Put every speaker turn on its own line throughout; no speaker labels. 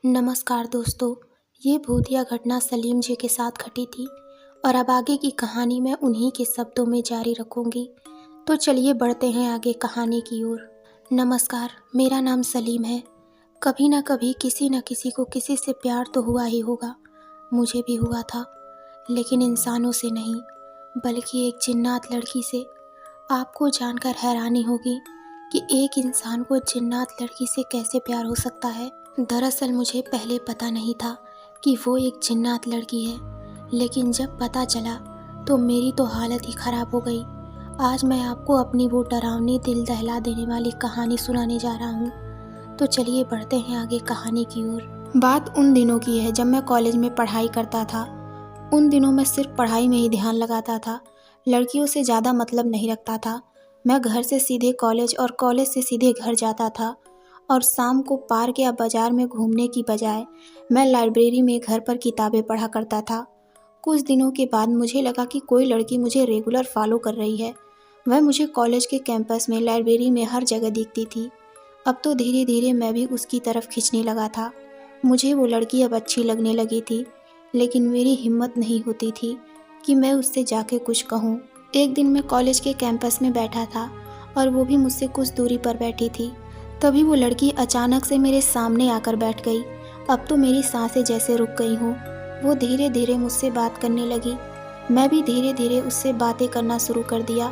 नमस्कार दोस्तों। ये भूतिया घटना सलीम जी के साथ घटी थी और अब आगे की कहानी मैं उन्हीं के शब्दों में जारी रखूंगी। तो चलिए बढ़ते हैं आगे कहानी की ओर। नमस्कार, मेरा नाम सलीम है। कभी ना कभी किसी न किसी को किसी से प्यार तो हुआ ही होगा। मुझे भी हुआ था, लेकिन इंसानों से नहीं, बल्कि एक जिन्नात लड़की से। आपको जानकर हैरानी होगी कि एक इंसान को जिन्नात लड़की से कैसे प्यार हो सकता है। दरअसल मुझे पहले पता नहीं था कि वो एक जिन्नात लड़की है, लेकिन जब पता चला तो मेरी तो हालत ही ख़राब हो गई। आज मैं आपको अपनी वो डरावनी दिल दहला देने वाली कहानी सुनाने जा रहा हूँ। तो चलिए बढ़ते हैं आगे कहानी की ओर। बात उन दिनों की है जब मैं कॉलेज में पढ़ाई करता था। उन दिनों मैं सिर्फ पढ़ाई में ही ध्यान लगाता था, लड़कियों से ज़्यादा मतलब नहीं रखता था। मैं घर से सीधे कॉलेज और कॉलेज से सीधे घर जाता था और शाम को पार्क या बाज़ार में घूमने की बजाय मैं लाइब्रेरी में घर पर किताबें पढ़ा करता था। कुछ दिनों के बाद मुझे लगा कि कोई लड़की मुझे रेगुलर फॉलो कर रही है। वह मुझे कॉलेज के कैंपस में, लाइब्रेरी में, हर जगह दिखती थी। अब तो धीरे धीरे मैं भी उसकी तरफ खिंचने लगा था। मुझे वो लड़की अब अच्छी लगने लगी थी, लेकिन मेरी हिम्मत नहीं होती थी कि मैं उससे जाके कुछ कहूँ। एक दिन मैं कॉलेज के कैंपस में बैठा था और वो भी मुझसे कुछ दूरी पर बैठी थी। तभी वो लड़की अचानक से मेरे सामने आकर बैठ गई। अब तो मेरी सांसें जैसे रुक गई हों। वो धीरे धीरे मुझसे बात करने लगी। मैं भी धीरे धीरे उससे बातें करना शुरू कर दिया।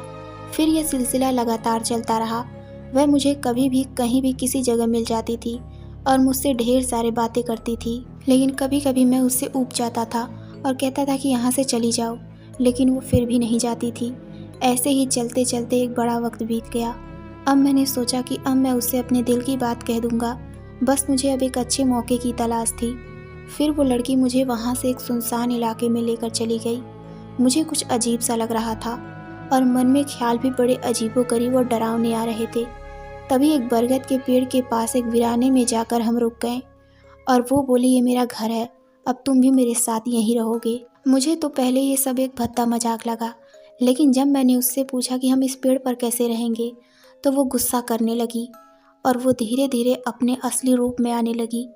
फिर यह सिलसिला लगातार चलता रहा। वह मुझे कभी भी कहीं भी किसी जगह मिल जाती थी और मुझसे ढेर सारी बातें करती थी, लेकिन कभी कभी मैं उससे ऊब जाता था और कहता था कि यहाँ से चली जाओ, लेकिन वो फिर भी नहीं जाती थी। ऐसे ही चलते चलते एक बड़ा वक्त बीत गया। अब मैंने सोचा कि अब मैं उससे अपने दिल की बात कह दूंगा। बस मुझे अब एक अच्छे मौके की तलाश थी। फिर वो लड़की मुझे वहाँ से एक सुनसान इलाके में लेकर चली गई। मुझे कुछ अजीब सा लग रहा था और मन में ख्याल भी बड़े अजीबोगरीब और डरावने आ रहे थे। तभी एक बरगद के पेड़ के पास एक वीराने में जाकर हम रुक गए और वो बोली, ये मेरा घर है, अब तुम भी मेरे साथ यहीं रहोगे। मुझे तो पहले ये सब एक भद्दा मजाक लगा, लेकिन जब मैंने उससे पूछा कि हम इस पेड़ पर कैसे रहेंगे, तो वो गुस्सा करने लगी और वो धीरे धीरे अपने असली रूप में आने लगी।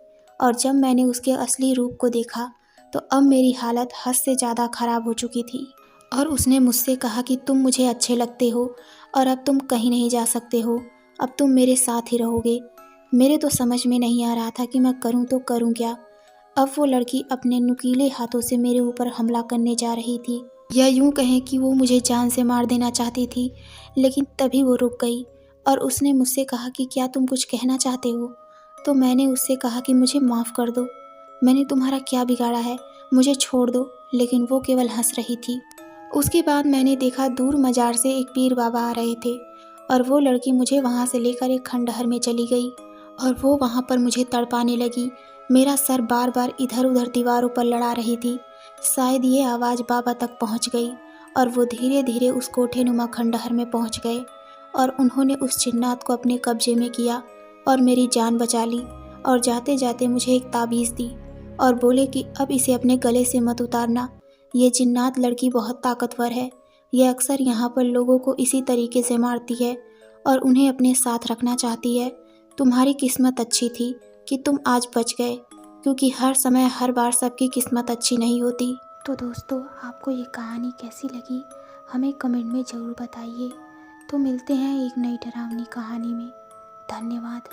और जब मैंने उसके असली रूप को देखा तो अब मेरी हालत हद से ज़्यादा ख़राब हो चुकी थी। और उसने मुझसे कहा कि तुम मुझे अच्छे लगते हो और अब तुम कहीं नहीं जा सकते हो, अब तुम मेरे साथ ही रहोगे। मेरे तो समझ में नहीं आ रहा था कि मैं करूं तो करूं क्या। अब वो लड़की अपने नुकीले हाथों से मेरे ऊपर हमला करने जा रही थी, या यूं कहें कि वो मुझे जान से मार देना चाहती थी। लेकिन तभी वो रुक गई और उसने मुझसे कहा कि क्या तुम कुछ कहना चाहते हो। तो मैंने उससे कहा कि मुझे माफ़ कर दो, मैंने तुम्हारा क्या बिगाड़ा है, मुझे छोड़ दो। लेकिन वो केवल हंस रही थी। उसके बाद मैंने देखा दूर मजार से एक पीर बाबा आ रहे थे और वो लड़की मुझे वहाँ से लेकर एक खंडहर में चली गई और वो वहाँ पर मुझे तड़पाने लगी। मेरा सर बार बार इधर उधर दीवारों पर लड़ा रही थी। शायद ये आवाज़ बाबा तक पहुँच गई और वो धीरे धीरे उस कोठे नुमा खंडहर में पहुँच गए और उन्होंने उस जिन्नात को अपने कब्जे में किया और मेरी जान बचा ली। और जाते जाते मुझे एक ताबीज़ दी और बोले कि अब इसे अपने गले से मत उतारना, ये जिन्नात लड़की बहुत ताकतवर है, यह अक्सर यहाँ पर लोगों को इसी तरीके से मारती है और उन्हें अपने साथ रखना चाहती है। तुम्हारी किस्मत अच्छी थी कि तुम आज बच गए, क्योंकि हर समय हर बार सबकी किस्मत अच्छी नहीं होती। तो दोस्तों, आपको ये कहानी कैसी लगी हमें कमेंट में ज़रूर बताइए। तो मिलते हैं एक नई डरावनी कहानी में। धन्यवाद।